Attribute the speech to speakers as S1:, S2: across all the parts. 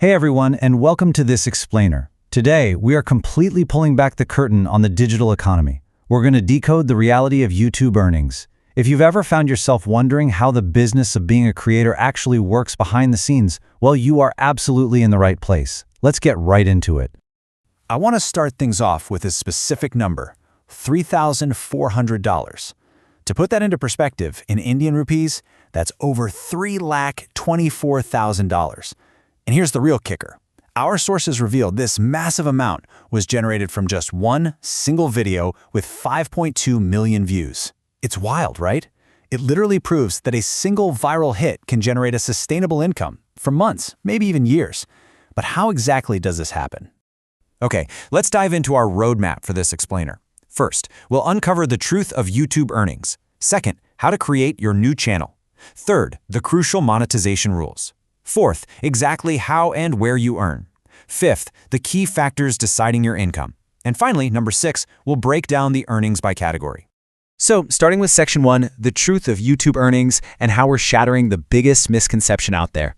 S1: Hey everyone, and welcome to this explainer. Today, we are completely pulling back the curtain on the digital economy. We're going to decode the reality of YouTube earnings. If you've ever found yourself wondering how the business of being a creator actually works behind the scenes, well, you are absolutely in the right place. Let's get right into it.
S2: I want to start things off with a specific number, $3,400. To put that into perspective, in Indian rupees, that's over $3,24,000. And here's the real kicker. Our sources revealed this massive amount was generated from just one single video with 5.2 million views. It's wild, right? It literally proves that a single viral hit can generate a sustainable income for months, maybe even years. But how exactly does this happen? Okay, let's dive into our roadmap for this explainer. First, we'll uncover the truth of YouTube earnings. Second, how to create your new channel. Third, the crucial monetization rules. Fourth, exactly how and where you earn. Fifth, the key factors deciding your income. And finally, number 6, we'll break down the earnings by category. So, starting with section 1, the truth of YouTube earnings and how we're shattering the biggest misconception out there.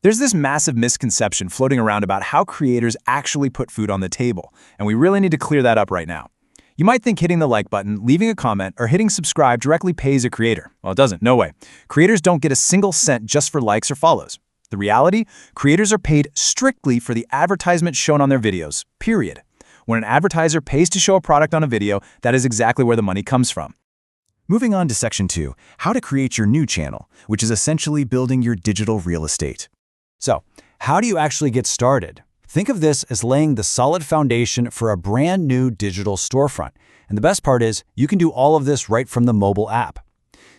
S2: There's this massive misconception floating around about how creators actually put food on the table, and we really need to clear that up right now. You might think hitting the like button, leaving a comment, or hitting subscribe directly pays a creator. Well, it doesn't, no way. Creators don't get a single cent just for likes or follows. The reality? Creators are paid strictly for the advertisement shown on their videos, period. When an advertiser pays to show a product on a video, that is exactly where the money comes from. Moving on to section 2, how to create your new channel, which is essentially building your digital real estate. So, how do you actually get started? Think of this as laying the solid foundation for a brand new digital storefront. And the best part is, you can do all of this right from the mobile app.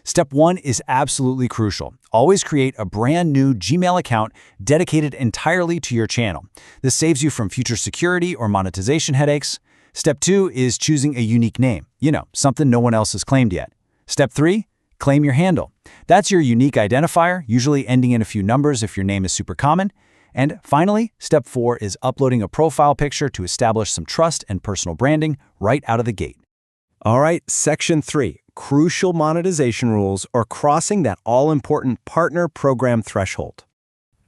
S2: Step 1 is absolutely crucial. Always create a brand new Gmail account dedicated entirely to your channel. This saves you from future security or monetization headaches. Step 2 is choosing a unique name. Something no one else has claimed yet. Step 3, claim your handle. That's your unique identifier, usually ending in a few numbers if your name is super common. And finally, step 4 is uploading a profile picture to establish some trust and personal branding right out of the gate. All right, section 3, crucial monetization rules or crossing that all-important partner program threshold.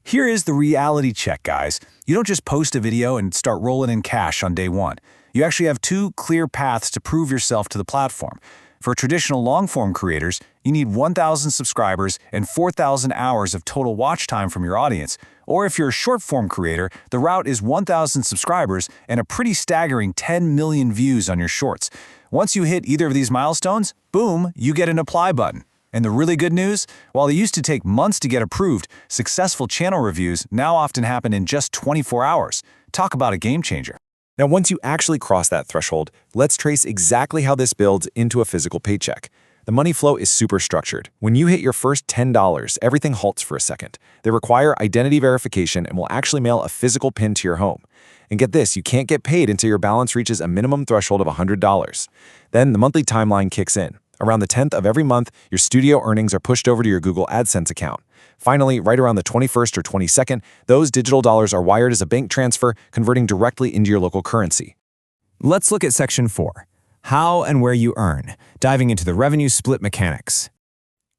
S2: Here is the reality check, guys. You don't just post a video and start rolling in cash on day 1. You actually have 2 clear paths to prove yourself to the platform. For traditional long-form creators, you need 1,000 subscribers and 4,000 hours of total watch time from your audience. Or if you're a short-form creator, the route is 1,000 subscribers and a pretty staggering 10 million views on your shorts. Once you hit either of these milestones, boom, you get an apply button. And the really good news? While it used to take months to get approved, successful channel reviews now often happen in just 24 hours. Talk about a game changer. Now, once you actually cross that threshold, let's trace exactly how this builds into a physical paycheck. The money flow is super structured. When you hit your first $10, everything halts for a second. They require identity verification and will actually mail a physical pin to your home. And get this, you can't get paid until your balance reaches a minimum threshold of $100. Then the monthly timeline kicks in. Around the 10th of every month, your studio earnings are pushed over to your Google AdSense account. Finally, right around the 21st or 22nd, those digital dollars are wired as a bank transfer, converting directly into your local currency. Let's look at section 4, how and where you earn, diving into the revenue split mechanics.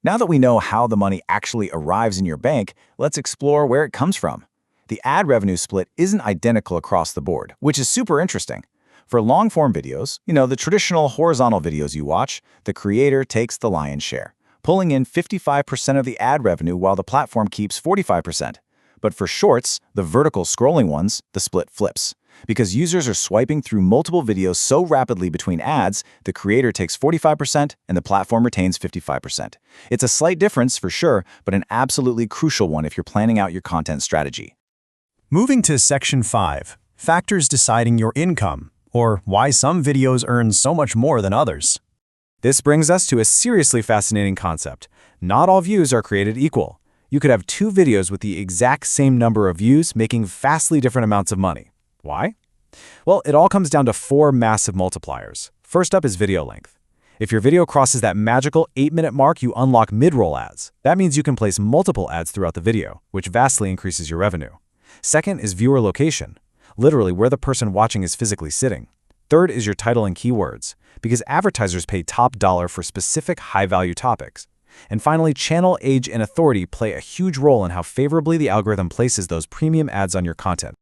S2: Now that we know how the money actually arrives in your bank, let's explore where it comes from. The ad revenue split isn't identical across the board, which is super interesting. For long-form videos, the traditional horizontal videos you watch, the creator takes the lion's share, pulling in 55% of the ad revenue while the platform keeps 45%. But for shorts, the vertical scrolling ones, the split flips. Because users are swiping through multiple videos so rapidly between ads, the creator takes 45% and the platform retains 55%. It's a slight difference for sure, but an absolutely crucial one if you're planning out your content strategy. Moving to section 5, factors deciding your income, or why some videos earn so much more than others. This brings us to a seriously fascinating concept. Not all views are created equal. You could have 2 videos with the exact same number of views making vastly different amounts of money. Why? Well, it all comes down to 4 massive multipliers. First up is video length. If your video crosses that magical 8-minute mark, you unlock mid-roll ads. That means you can place multiple ads throughout the video, which vastly increases your revenue. Second is viewer location, literally where the person watching is physically sitting. Third is your title and keywords, because advertisers pay top dollar for specific high-value topics. And finally, channel age and authority play a huge role in how favorably the algorithm places those premium ads on your content.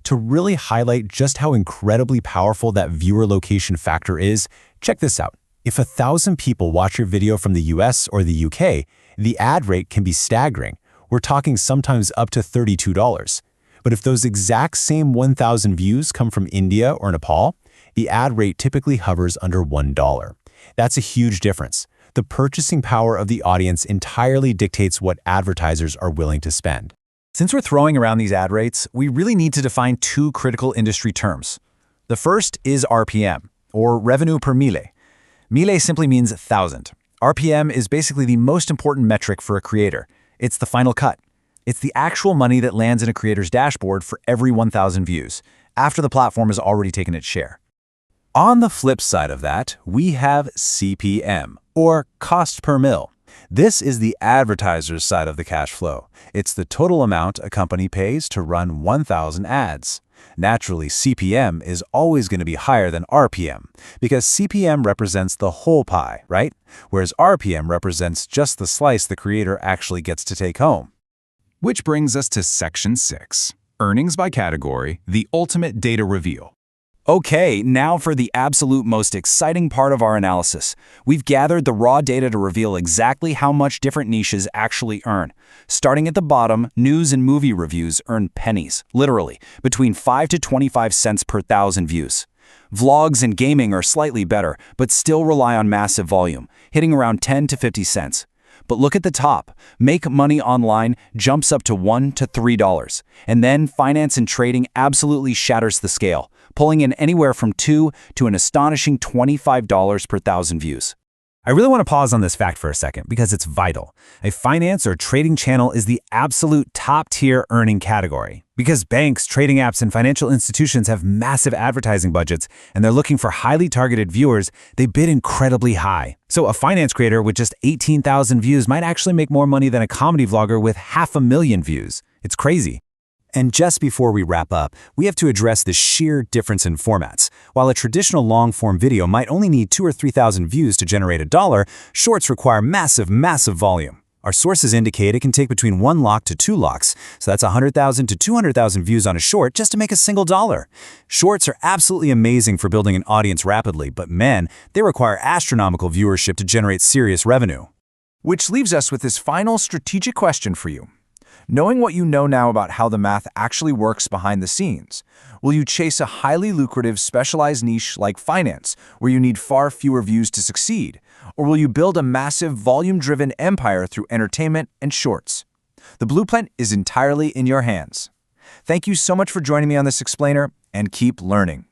S2: To really highlight just how incredibly powerful that viewer location factor is, check this out. If 1,000 people watch your video from the US or the UK, the ad rate can be staggering. We're talking sometimes up to $32. But if those exact same 1,000 views come from India or Nepal, the ad rate typically hovers under $1. That's a huge difference. The purchasing power of the audience entirely dictates what advertisers are willing to spend.
S1: Since we're throwing around these ad rates, we really need to define two critical industry terms. The first is RPM, or revenue per mille. Mille simply means 1,000. RPM is basically the most important metric for a creator. It's the final cut. It's the actual money that lands in a creator's dashboard for every 1,000 views, after the platform has already taken its share. On the flip side of that, we have CPM, or cost per mil. This is the advertiser's side of the cash flow. It's the total amount a company pays to run 1,000 ads. Naturally, CPM is always going to be higher than RPM, because CPM represents the whole pie, right? Whereas RPM represents just the slice the creator actually gets to take home.
S3: Which brings us to Section 6, Earnings by Category, the Ultimate Data Reveal.
S1: Okay, now for the absolute most exciting part of our analysis. We've gathered the raw data to reveal exactly how much different niches actually earn. Starting at the bottom, news and movie reviews earn pennies, literally, between 5 to 25 cents per 1,000 views. Vlogs and gaming are slightly better, but still rely on massive volume, hitting around 10 to 50 cents. But look at the top. Make money online jumps up to $1 to $3. And then finance and trading absolutely shatters the scale, pulling in anywhere from $2 to an astonishing $25 per 1,000 views.
S2: I really want to pause on this fact for a second because it's vital. A finance or trading channel is the absolute top-tier earning category. Because banks, trading apps, and financial institutions have massive advertising budgets and they're looking for highly targeted viewers, they bid incredibly high. So a finance creator with just 18,000 views might actually make more money than a comedy vlogger with 500,000 views. It's crazy. And just before we wrap up, we have to address the sheer difference in formats. While a traditional long-form video might only need 2,000 or 3,000 views to generate $1, shorts require massive volume. Our sources indicate it can take between 1 lakh to 2 lakhs, so that's 100,000 to 200,000 views on a short just to make a single $1. Shorts are absolutely amazing for building an audience rapidly, but man, they require astronomical viewership to generate serious revenue.
S4: Which leaves us with this final strategic question for you. Knowing what you know now about how the math actually works behind the scenes, will you chase a highly lucrative specialized niche like finance, where you need far fewer views to succeed? Or will you build a massive volume-driven empire through entertainment and shorts? The blueprint is entirely in your hands. Thank you so much for joining me on this explainer, and keep learning.